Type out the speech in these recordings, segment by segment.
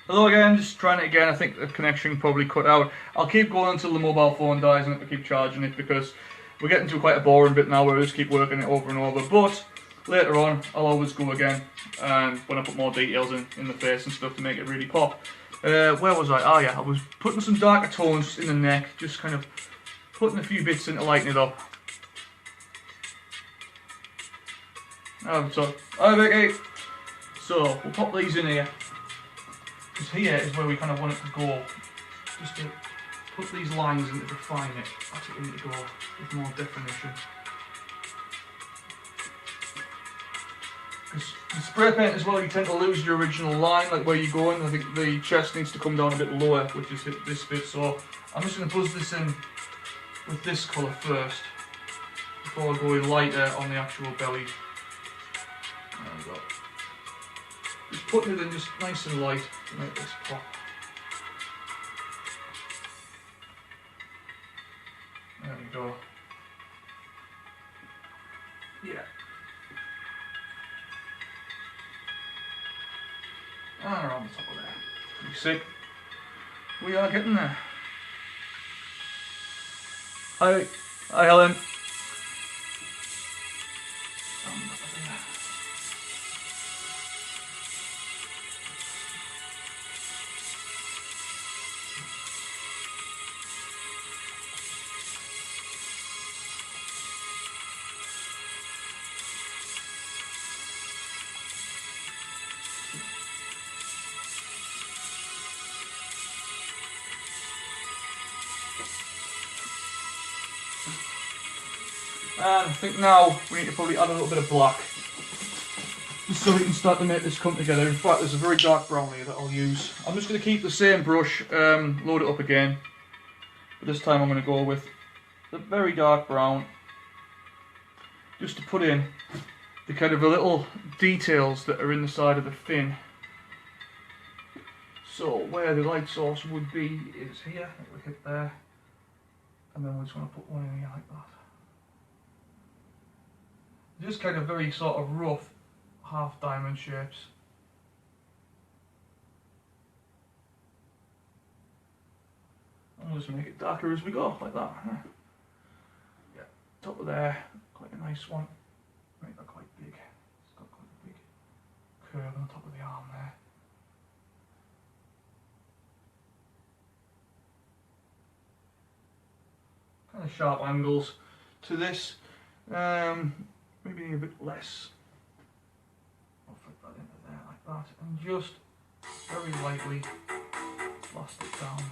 Hello again, just trying it again. I think the connection probably cut out. I'll keep going until the mobile phone dies and I have to keep charging it because we're getting to quite a boring bit now where I just keep working it over and over. But later on, I'll always go again and when I put more details in the face and stuff to make it really pop. Where was I? Oh yeah, I was putting some darker tones in the neck, just kind of putting a few bits in to lighten it up. So, hi Vicky! So, we'll pop these in here. Because here is where we kind of want it to go, just to put these lines in to define it. That's what we need to go with more definition. Because the spray paint as well, you tend to lose your original line, like where you're going. I think the chest needs to come down a bit lower, which is this bit. So I'm just going to buzz this in with this colour first, before I go in lighter on the actual belly. There we go. Just putting it in just nice and light to make this pop. There we go. Yeah. And around the top of there. You see? We are getting there. Hi. Hi Helen. And I think now we need to probably add a little bit of black, just so we can start to make this come together. In fact, there's a very dark brown here that I'll use. I'm just going to keep the same brush, load it up again, but this time I'm going to go with the very dark brown, just to put in the kind of the little details that are in the side of the fin. So where the light source would be is here, we hit there, and then we just want to put one in here like that. Just kind of very sort of rough half diamond shapes. And we'll just make it darker as we go, like that. Yeah, top of there, quite a nice one. Make that quite big. It's got quite a big curve on the top of the arm there. Kind of sharp angles to this. Maybe a bit less. I'll flip that into there like that and just very lightly blast it down.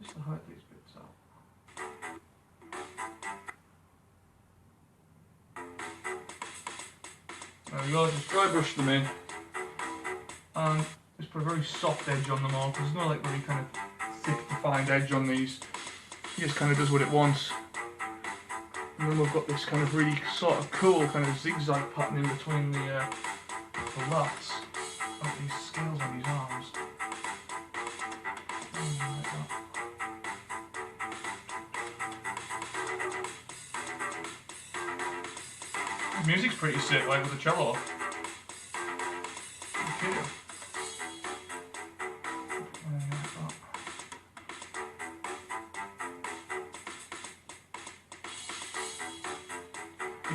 Just to hide these bits out. There we go, just dry brush them in and just put a very soft edge on them all because there's no like really kind of thick defined edge on these. It just kind of does what it wants. And then we've got this kind of really sort of cool kind of zigzag pattern in between the lats of these scales on these arms. Like that. The music's pretty sick, like with the cello. Okay.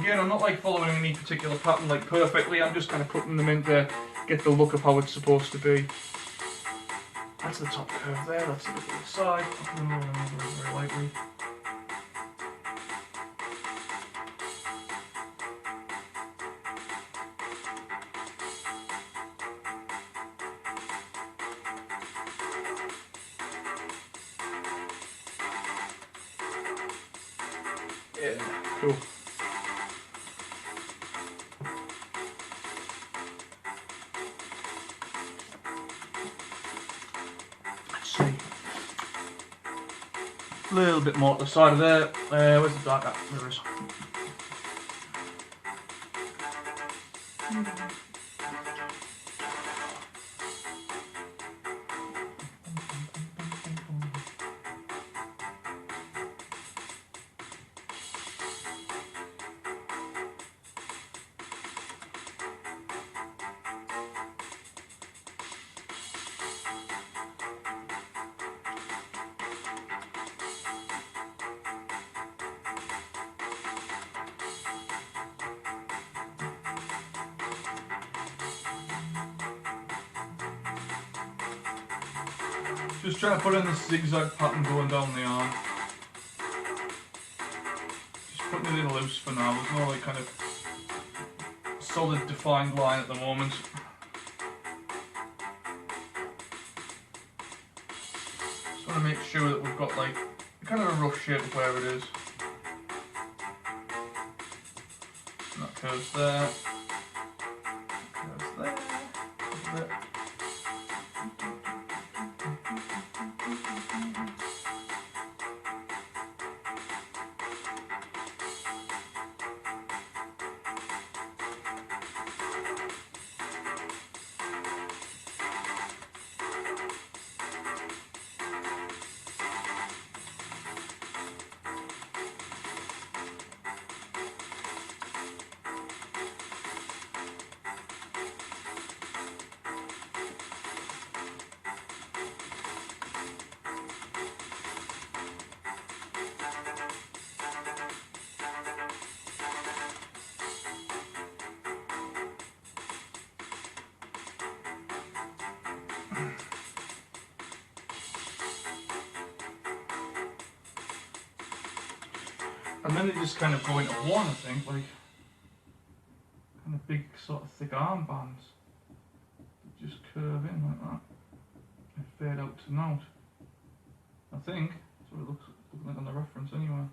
Again, I'm not like following any particular pattern like perfectly, I'm just kind of putting them in to get the look of how it's supposed to be. That's the top curve there, that's the bit to the side. I'm going to roll them over very lightly. Yeah, cool. A little bit more to the side of there. Where's the dark? There it is. Just trying to put in this zigzag pattern going down the arm. Just putting it in loose for now. There's no like kind of solid defined line at the moment. Just want to make sure that we've got like kind of a rough shape of where it is. And that curves there. Curves there. There. And then they just kind of go into one, I think, like kind of big sort of thick armbands that just curve in like that and fade out to note. I think that's what it looks like on the reference anyway.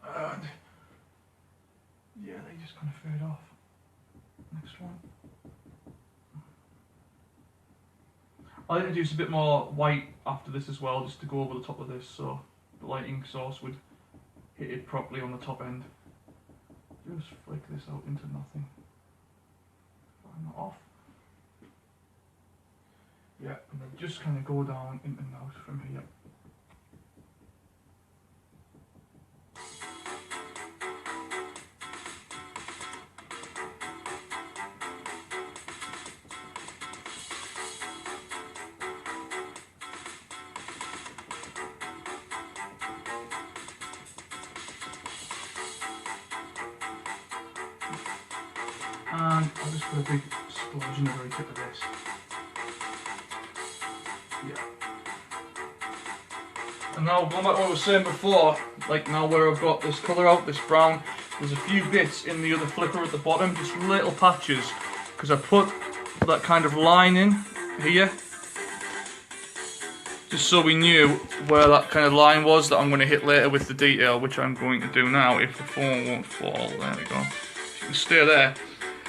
And yeah, they just kind of fade off. Next one. I'll introduce a bit more white after this as well, just to go over the top of this, so the lighting source would hit it properly on the top end. Just flick this out into nothing. Find that off. Yeah, and then just kind of go down into note from here. And I'll just put a big splodge in the very tip of this. Yeah. And now going back to what I was saying before, like now where I've got this colour out, this brown, there's a few bits in the other flipper at the bottom, just little patches, because I put that kind of line in here, just so we knew where that kind of line was that I'm going to hit later with the detail, which I'm going to do now if the phone won't fall. There we go. You can stay there.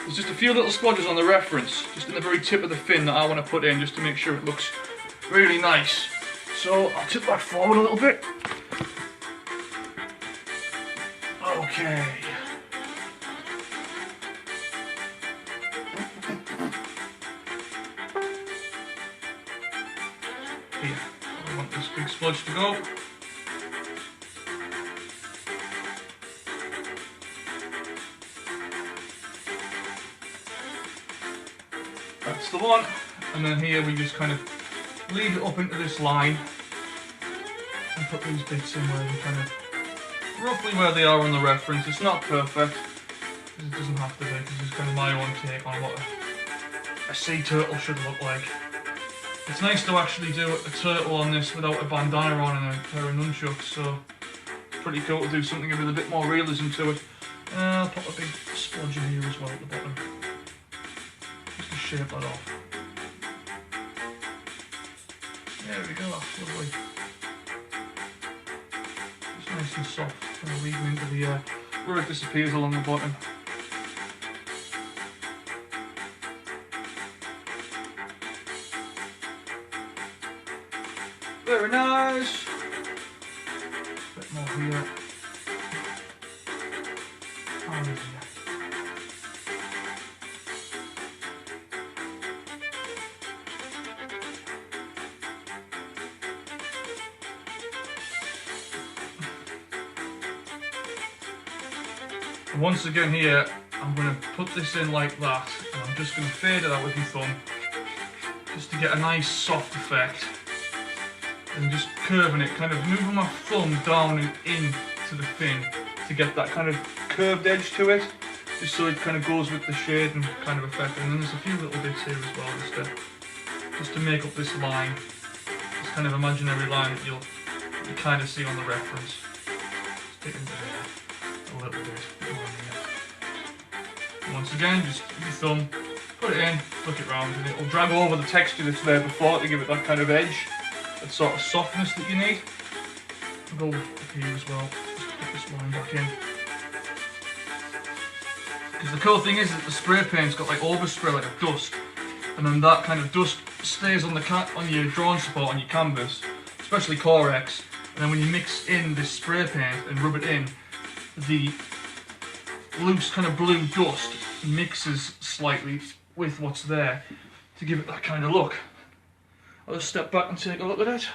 There's just a few little splodges on the reference, just in the very tip of the fin that I want to put in, just to make sure it looks really nice. So I'll tip that forward a little bit. Okay. Here, I want this big splodge to go. That's the one, and then here we just kind of lead it up into this line and put these bits in where they kind of roughly where they are on the reference. It's not perfect, because it doesn't have to be, because it's kind of my own take on what a sea turtle should look like. It's nice to actually do a turtle on this without a bandana on and a pair of nunchucks, so it's pretty cool to do something with a bit more realism to it. I'll put a big splodge in here as well at the bottom, just to shape that off. There we go, lovely. It's nice and soft, kind of leading into the where it disappears along the bottom. Very nice. A bit more here. And here. And once again here, I'm going to put this in like that, and I'm just going to fade it out with my thumb, just to get a nice soft effect. And just curving it, kind of moving my thumb down and in to the fin to get that kind of curved edge to it, just so it kind of goes with the shade and kind of effect. And then there's a few little bits here as well, just to just to make up this line, this kind of imaginary line that you kind of see on the reference. Stick into there a little bit. And once again, just with your thumb, put it in, flick it round, and it will drag over the texture that's there before to give it that kind of edge, that sort of softness that you need. I'll go up here as well, just put this line back in. Because the cool thing is that the spray paint's got like overspray, like a dust, and then that kind of dust stays on your drawing support on your canvas, especially Corex, and then when you mix in this spray paint and rub it in, the loose kind of blue dust mixes slightly with what's there to give it that kind of look. I'll just step back and take a look at it.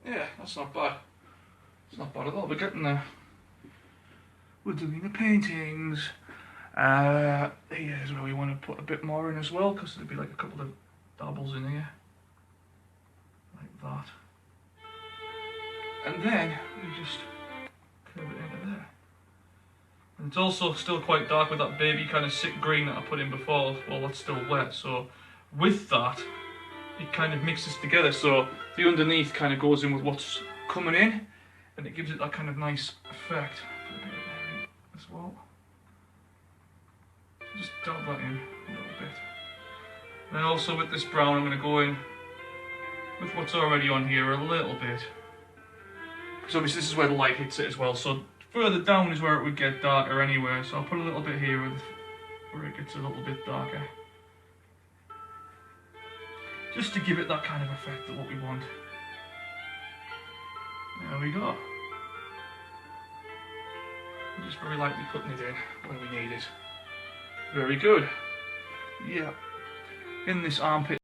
Yeah, that's not bad. It's not bad at all, we're getting there. We're doing the paintings. Here's where we want to put a bit more in as well, because there'll be like a couple of dabbles in here. Like that. And then we just curve it into there. And it's also still quite dark with that baby kind of sick green that I put in before, well that's still wet, so with that it kind of mixes together, so the underneath kind of goes in with what's coming in, and it gives it that kind of nice effect. Put a bit of there in as well. Just dab that in a little bit. And then also with this brown I'm going to go in with what's already on here a little bit. Because obviously this is where the light hits it as well, so further down is where it would get darker anyway, so I'll put a little bit here where it gets a little bit darker. Just to give it that kind of effect of what we want. There we go. I'm just very lightly putting it in where we need it. Very good. Yeah. In this armpit